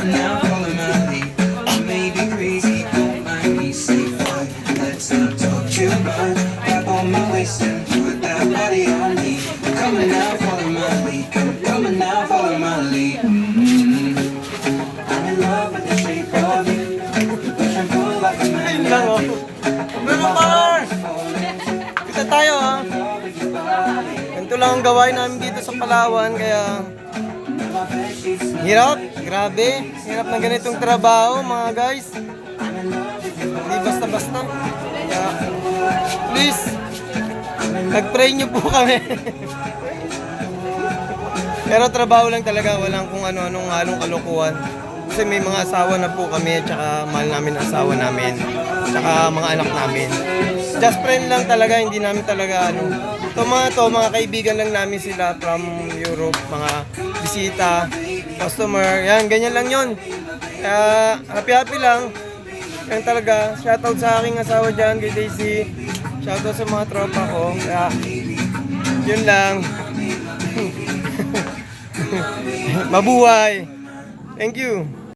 Come on now, follow my lead. You may be crazy, don't mind me. Say fine, let's not talk too much. Grab on my waist and put that body on me. Come on now, follow my lead. Come on now, follow my lead. I'm in love with the shape of you. Push and pull like a Ayun lang, oh. Bruno Mars! Kita tayo, ha? Ganito lang ang gawain namin dito sa Palawan, kaya hirap, grabe. Hirap ng ganitong trabaho, mga guys. Hindi basta-basta. Kaya, please, nag-pray nyo po kami. Pero trabaho lang talaga, walang kung ano-anong halong kalokohan. Kasi may mga asawa na po kami, tsaka mahal namin ang asawa namin, tsaka mga anak namin. Just friend lang talaga, hindi namin talaga ano. Mga kaibigan lang namin sila from Europe, mga bisita, customer, yan, ganyan lang yun. Kaya happy-happy lang. Yan talaga, shoutout sa aking asawa dyan, kay Daisy. Shoutout sa mga tropa ko. Kaya, yun lang. Mabuhay. Thank you.